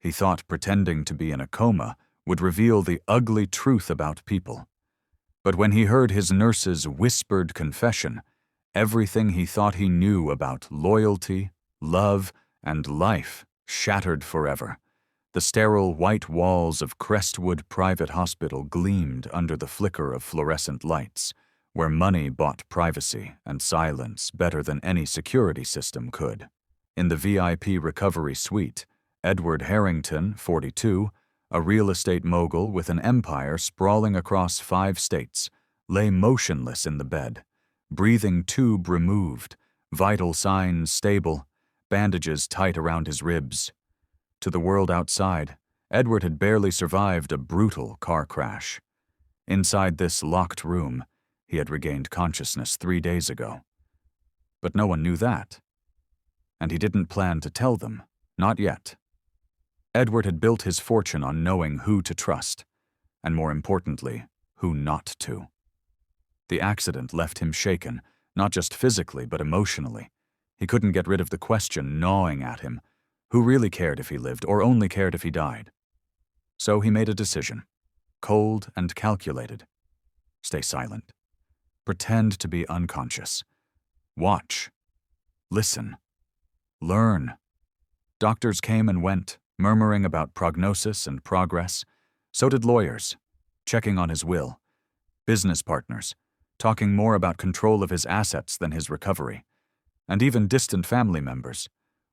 He thought pretending to be in a coma would reveal the ugly truth about people. But when he heard his nurse's whispered confession, everything he thought he knew about loyalty, love, and life shattered forever. The sterile white walls of Crestwood Private Hospital gleamed under the flicker of fluorescent lights, where money bought privacy and silence better than any security system could. In the VIP recovery suite, Edward Harrington, 42, a real estate mogul with an empire sprawling across 5 states, lay motionless in the bed, breathing tube removed, vital signs stable, bandages tight around his ribs. To the world outside, Edward had barely survived a brutal car crash. Inside this locked room, he had regained consciousness 3 days ago. But no one knew that. And he didn't plan to tell them, not yet. Edward had built his fortune on knowing who to trust, and more importantly, who not to. The accident left him shaken, not just physically but emotionally. He couldn't get rid of the question gnawing at him: who really cared if he lived or only cared if he died? So he made a decision, cold and calculated. Stay silent. Pretend to be unconscious. Watch. Listen. Learn. Doctors came and went, murmuring about prognosis and progress. So did lawyers, checking on his will. Business partners, talking more about control of his assets than his recovery. And even distant family members,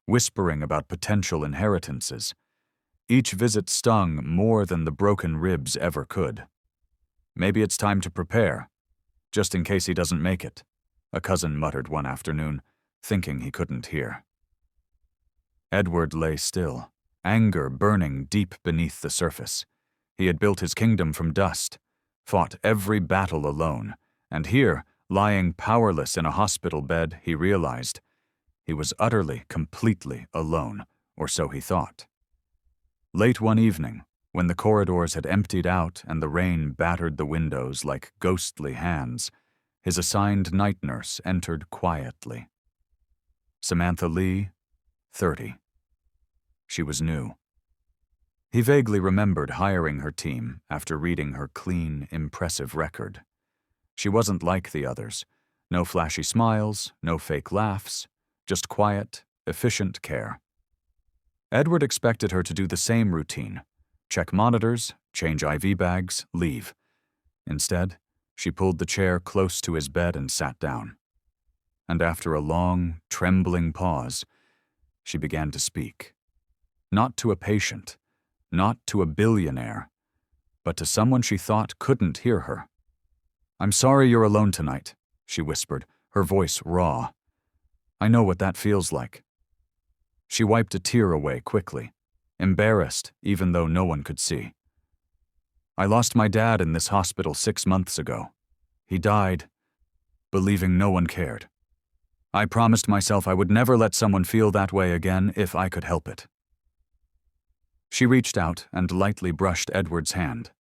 whispering about potential inheritances. Each visit stung more than the broken ribs ever could. Maybe it's time to prepare, just in case he doesn't make it, a cousin muttered one afternoon, thinking he couldn't hear. Edward lay still, anger burning deep beneath the surface. He had built his kingdom from dust, fought every battle alone, and here, lying powerless in a hospital bed, he realized he was utterly, completely alone, or so he thought. Late one evening, when the corridors had emptied out and the rain battered the windows like ghostly hands, his assigned night nurse entered quietly. Samantha Leigh, 30. She was new. He vaguely remembered hiring her team after reading her clean, impressive record. She wasn't like the others. No flashy smiles, no fake laughs, just quiet, efficient care. Edward expected her to do the same routine: check monitors, change IV bags, leave. Instead, she pulled the chair close to his bed and sat down. And after a long, trembling pause, she began to speak. Not to a patient, not to a billionaire, but to someone she thought couldn't hear her. "I'm sorry you're alone tonight," she whispered, her voice raw. "I know what that feels like." She wiped a tear away quickly, embarrassed even though no one could see. "I lost my dad in this hospital 6 months ago. He died, believing no one cared. I promised myself I would never let someone feel that way again if I could help it." She reached out and lightly brushed Edward's hand.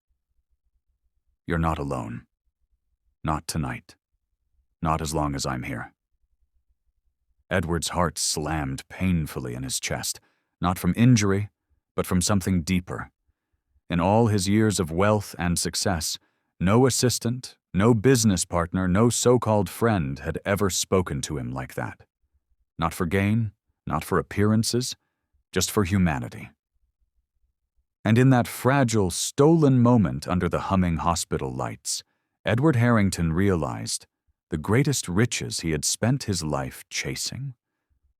"You're not alone. Not tonight. Not as long as I'm here." Edward's heart slammed painfully in his chest, not from injury, but from something deeper. In all his years of wealth and success, no assistant, no business partner, no so-called friend had ever spoken to him like that. Not for gain, not for appearances, just for humanity. And in that fragile, stolen moment under the humming hospital lights, Edward Harrington realized the greatest riches he had spent his life chasing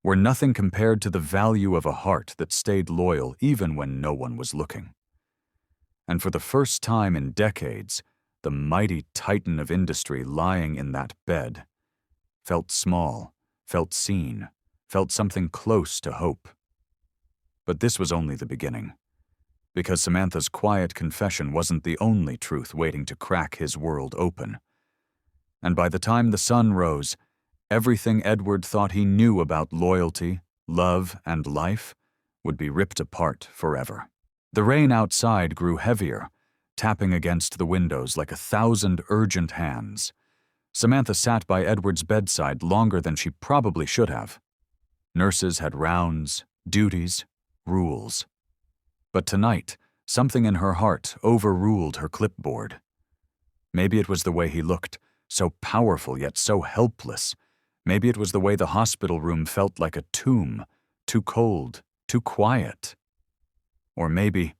were nothing compared to the value of a heart that stayed loyal even when no one was looking. And for the first time in decades, the mighty titan of industry lying in that bed felt small, felt seen, felt something close to hope. But this was only the beginning, because Samantha's quiet confession wasn't the only truth waiting to crack his world open. And by the time the sun rose, everything Edward thought he knew about loyalty, love, and life would be ripped apart forever. The rain outside grew heavier, tapping against the windows like 1,000 urgent hands. Samantha sat by Edward's bedside longer than she probably should have. Nurses had rounds, duties, rules. But tonight, something in her heart overruled her clipboard. Maybe it was the way he looked, so powerful yet so helpless. Maybe it was the way the hospital room felt like a tomb, too cold, too quiet. Or maybe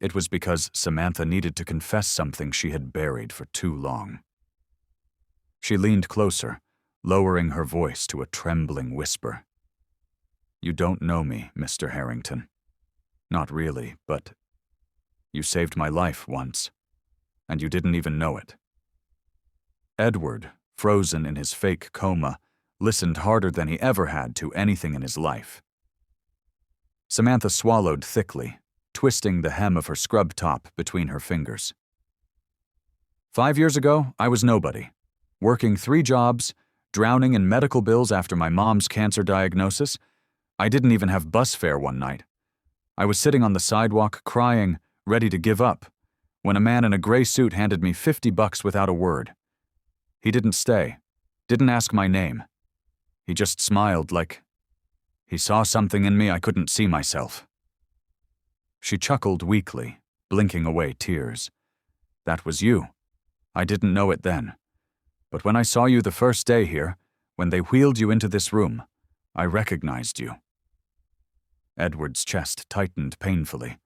it was because Samantha needed to confess something she had buried for too long. She leaned closer, lowering her voice to a trembling whisper. "You don't know me, Mr. Harrington. Not really, but you saved my life once, and you didn't even know it." Edward, frozen in his fake coma, listened harder than he ever had to anything in his life. Samantha swallowed thickly, twisting the hem of her scrub top between her fingers. 5 years ago, I was nobody, working 3 jobs, drowning in medical bills after my mom's cancer diagnosis. I didn't even have bus fare one night. I was sitting on the sidewalk crying, ready to give up, when a man in a gray suit handed me $50 without a word. He didn't stay, didn't ask my name. He just smiled like he saw something in me I couldn't see myself. She chuckled weakly, blinking away tears. "That was you. I didn't know it then. But when I saw you the first day here, when they wheeled you into this room, I recognized you." Edward's chest tightened painfully.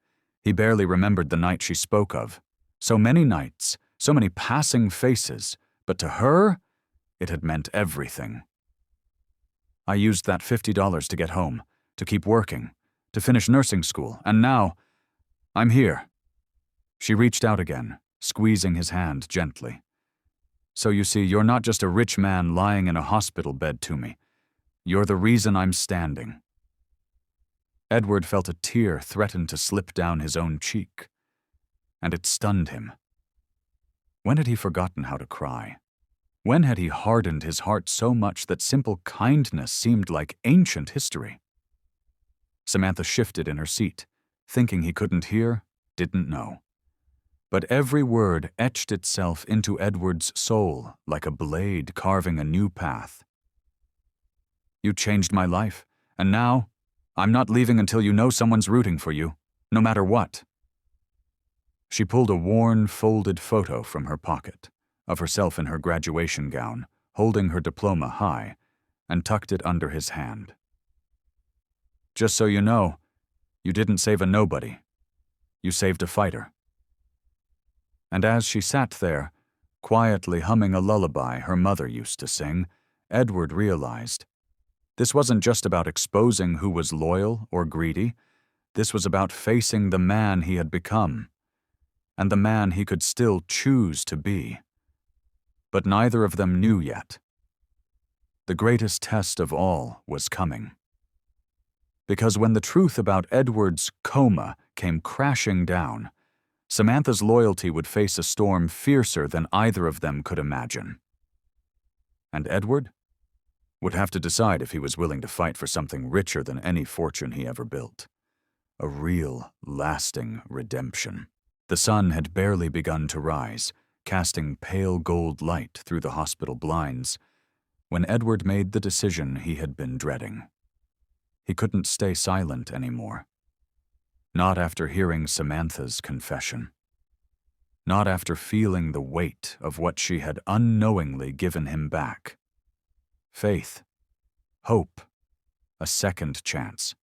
He barely remembered the night she spoke of. So many nights, so many passing faces, but to her, it had meant everything. "I used that $50 to get home, to keep working, to finish nursing school, and now, I'm here." She reached out again, squeezing his hand gently. "So you see, you're not just a rich man lying in a hospital bed to me. You're the reason I'm standing." Edward felt a tear threaten to slip down his own cheek, and it stunned him. When had he forgotten how to cry? When had he hardened his heart so much that simple kindness seemed like ancient history? Samantha shifted in her seat, thinking he couldn't hear, didn't know. But every word etched itself into Edward's soul like a blade carving a new path. "You changed my life, and now, I'm not leaving until you know someone's rooting for you, no matter what." She pulled a worn, folded photo from her pocket, of herself in her graduation gown, holding her diploma high, and tucked it under his hand. "Just so you know, you didn't save a nobody. You saved a fighter." And as she sat there, quietly humming a lullaby her mother used to sing, Edward realized this wasn't just about exposing who was loyal or greedy. This was about facing the man he had become, and the man he could still choose to be. But neither of them knew yet. The greatest test of all was coming. Because when the truth about Edward's coma came crashing down, Samantha's loyalty would face a storm fiercer than either of them could imagine. And Edward would have to decide if he was willing to fight for something richer than any fortune he ever built. A real, lasting redemption. The sun had barely begun to rise, casting pale gold light through the hospital blinds, when Edward made the decision he had been dreading. He couldn't stay silent anymore. Not after hearing Samantha's confession. Not after feeling the weight of what she had unknowingly given him back. Faith, hope, a second chance.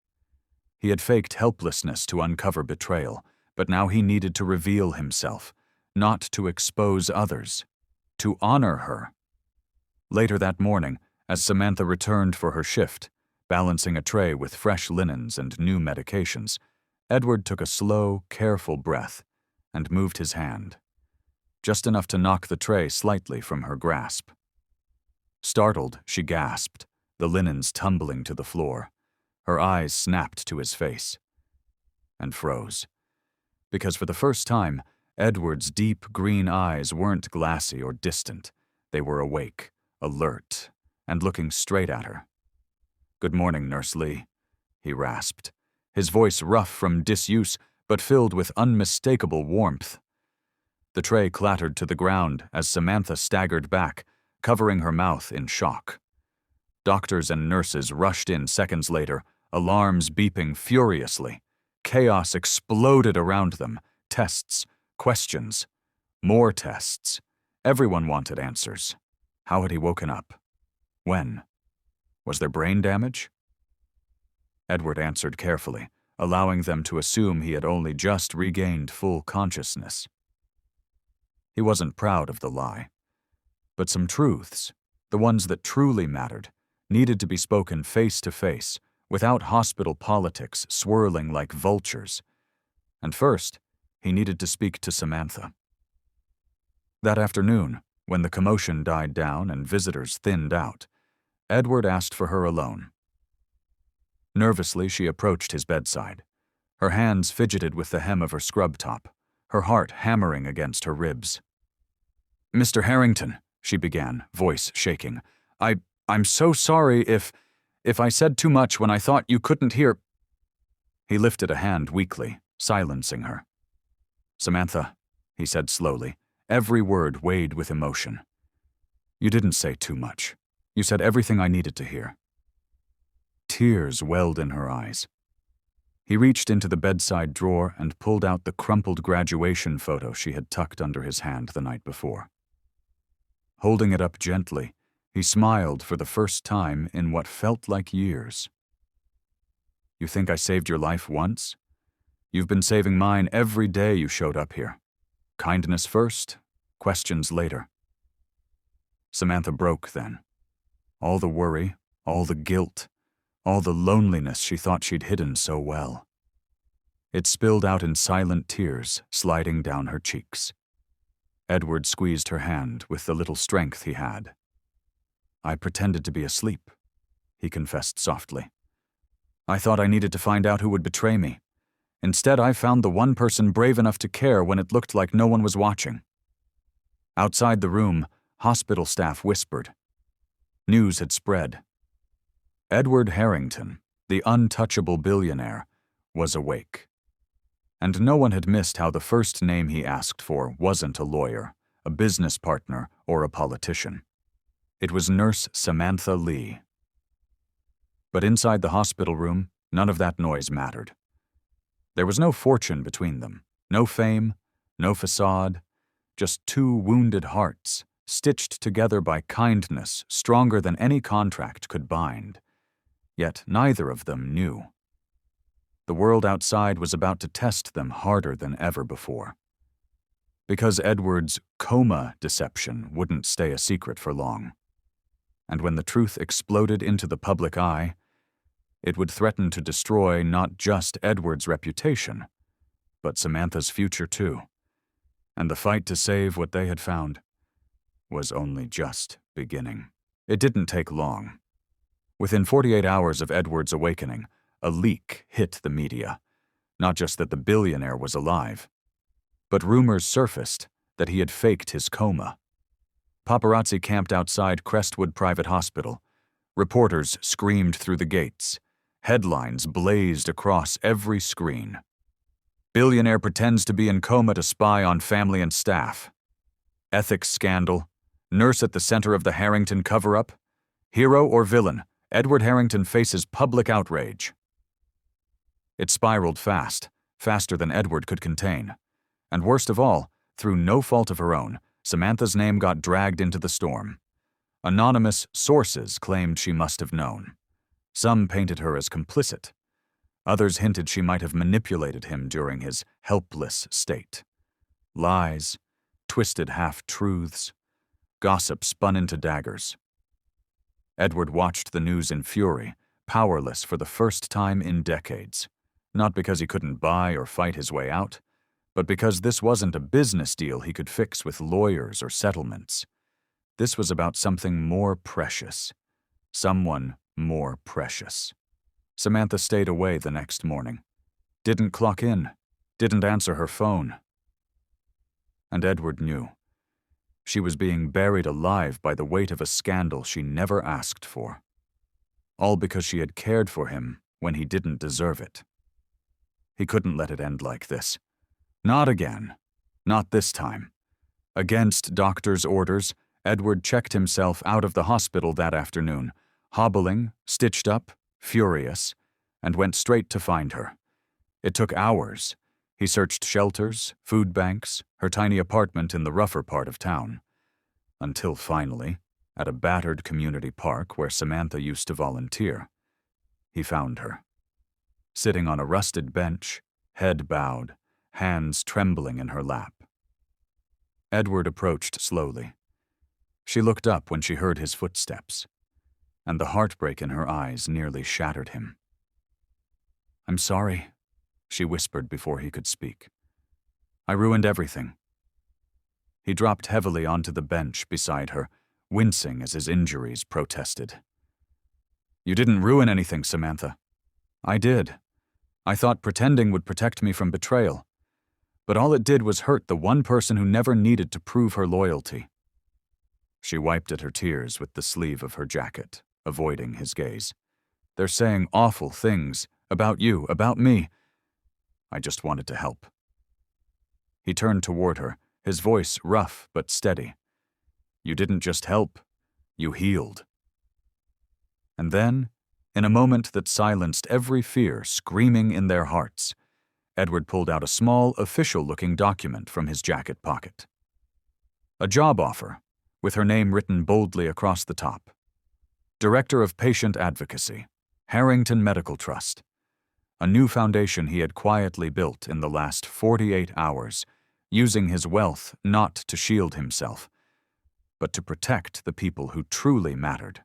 He had faked helplessness to uncover betrayal, but now he needed to reveal himself, not to expose others, to honor her. Later that morning, as Samantha returned for her shift, balancing a tray with fresh linens and new medications, Edward took a slow, careful breath and moved his hand, just enough to knock the tray slightly from her grasp. Startled, she gasped, the linens tumbling to the floor. Her eyes snapped to his face and froze. Because for the first time, Edward's deep green eyes weren't glassy or distant. They were awake, alert, and looking straight at her. "Good morning, Nurse Leigh," he rasped, his voice rough from disuse but filled with unmistakable warmth. The tray clattered to the ground as Samantha staggered back, covering her mouth in shock. Doctors and nurses rushed in seconds later, alarms beeping furiously. Chaos exploded around them. Tests, questions, more tests. Everyone wanted answers. How had he woken up? When? Was there brain damage? Edward answered carefully, allowing them to assume he had only just regained full consciousness. He wasn't proud of the lie. But some truths, the ones that truly mattered, needed to be spoken face to face, without hospital politics swirling like vultures. And first, he needed to speak to Samantha. That afternoon, when the commotion died down and visitors thinned out, Edward asked for her alone. Nervously, she approached his bedside. Her hands fidgeted with the hem of her scrub top, her heart hammering against her ribs. "Mr. Harrington," she began, voice shaking. I'm so sorry if I said too much when I thought you couldn't hear." He lifted a hand weakly, silencing her. "Samantha," he said slowly, every word weighed with emotion. "You didn't say too much. You said everything I needed to hear." Tears welled in her eyes. He reached into the bedside drawer and pulled out the crumpled graduation photo she had tucked under his hand the night before. Holding it up gently, he smiled for the first time in what felt like years. "You think I saved your life once? You've been saving mine every day you showed up here. Kindness first, questions later." Samantha broke then. All the worry, all the guilt, all the loneliness she thought she'd hidden so well. It spilled out in silent tears sliding down her cheeks. Edward squeezed her hand with the little strength he had. "I pretended to be asleep," he confessed softly. "I thought I needed to find out who would betray me. Instead, I found the one person brave enough to care when it looked like no one was watching." Outside the room, hospital staff whispered. News had spread. Edward Harrington, the untouchable billionaire, was awake. And no one had missed how the first name he asked for wasn't a lawyer, a business partner, or a politician. It was Nurse Samantha Leigh. But inside the hospital room, none of that noise mattered. There was no fortune between them, no fame, no facade, just two wounded hearts, stitched together by kindness stronger than any contract could bind. Yet neither of them knew. The world outside was about to test them harder than ever before. Because Edward's coma deception wouldn't stay a secret for long. And when the truth exploded into the public eye, it would threaten to destroy not just Edward's reputation, but Samantha's future too. And the fight to save what they had found was only just beginning. It didn't take long. Within 48 hours of Edward's awakening, a leak hit the media. Not just that the billionaire was alive, but rumors surfaced that he had faked his coma. Paparazzi camped outside Crestwood Private Hospital. Reporters screamed through the gates. Headlines blazed across every screen. "Billionaire pretends to be in coma to spy on family and staff." "Ethics scandal." "Nurse at the center of the Harrington cover-up." "Hero or villain, Edward Harrington faces public outrage." It spiraled fast, faster than Edward could contain. And worst of all, through no fault of her own, Samantha's name got dragged into the storm. Anonymous sources claimed she must have known. Some painted her as complicit. Others hinted she might have manipulated him during his helpless state. Lies, twisted half-truths, gossip spun into daggers. Edward watched the news in fury, powerless for the first time in decades. Not because he couldn't buy or fight his way out, but because this wasn't a business deal he could fix with lawyers or settlements. This was about something more precious. Someone more precious. Samantha stayed away the next morning. Didn't clock in. Didn't answer her phone. And Edward knew. She was being buried alive by the weight of a scandal she never asked for. All because she had cared for him when he didn't deserve it. He couldn't let it end like this. Not again. Not this time. Against doctor's orders, Edward checked himself out of the hospital that afternoon, hobbling, stitched up, furious, and went straight to find her. It took hours. He searched shelters, food banks, her tiny apartment in the rougher part of town. Until finally, at a battered community park where Samantha used to volunteer, he found her. Sitting on a rusted bench, head bowed, hands trembling in her lap. Edward approached slowly. She looked up when she heard his footsteps, and the heartbreak in her eyes nearly shattered him. "I'm sorry," she whispered before he could speak. "I ruined everything." He dropped heavily onto the bench beside her, wincing as his injuries protested. "You didn't ruin anything, Samantha." "I did. I thought pretending would protect me from betrayal. But all it did was hurt the one person who never needed to prove her loyalty." She wiped at her tears with the sleeve of her jacket, avoiding his gaze. "They're saying awful things about you, about me. I just wanted to help." He turned toward her, his voice rough but steady. "You didn't just help, you healed." And then, in a moment that silenced every fear screaming in their hearts, Edward pulled out a small, official-looking document from his jacket pocket. A job offer, with her name written boldly across the top. Director of Patient Advocacy, Harrington Medical Trust. A new foundation he had quietly built in the last 48 hours, using his wealth not to shield himself, but to protect the people who truly mattered.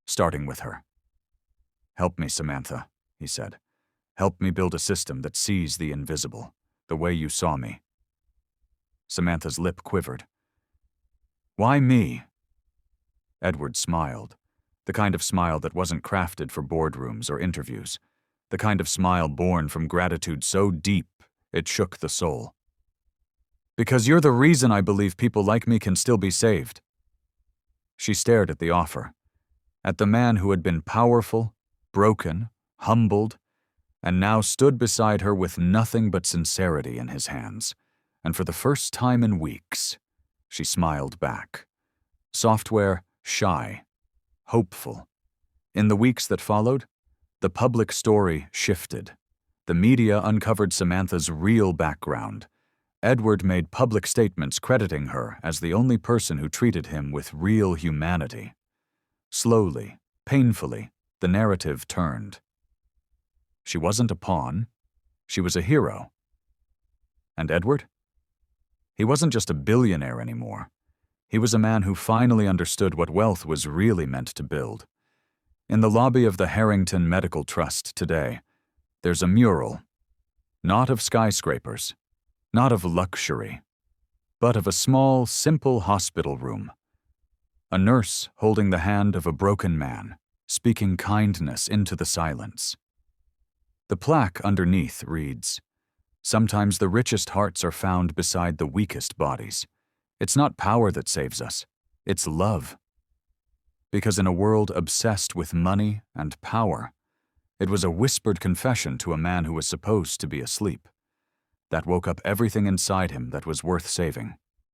Starting with her. "Help me, Samantha," he said. "Help me build a system that sees the invisible, the way you saw me." Samantha's lip quivered. "Why me?" Edward smiled, the kind of smile that wasn't crafted for boardrooms or interviews, the kind of smile born from gratitude so deep it shook the soul. "Because you're the reason I believe people like me can still be saved." She stared at the offer, at the man who had been powerful, broken, humbled, and now stood beside her with nothing but sincerity in his hands, and for the first time in weeks, she smiled back. Software shy, hopeful. In the weeks that followed, the public story shifted. The media uncovered Samantha's real background. Edward made public statements crediting her as the only person who treated him with real humanity. Slowly, painfully, the narrative turned. She wasn't a pawn. She was a hero. And Edward? He wasn't just a billionaire anymore. He was a man who finally understood what wealth was really meant to build. In the lobby of the Harrington Medical Trust today, there's a mural, not of skyscrapers, not of luxury, but of a small, simple hospital room. A nurse holding the hand of a broken man, speaking kindness into the silence. The plaque underneath reads, "Sometimes the richest hearts are found beside the weakest bodies. It's not power that saves us, it's love." Because in a world obsessed with money and power, it was a whispered confession to a man who was supposed to be asleep, that woke up everything inside him that was worth saving.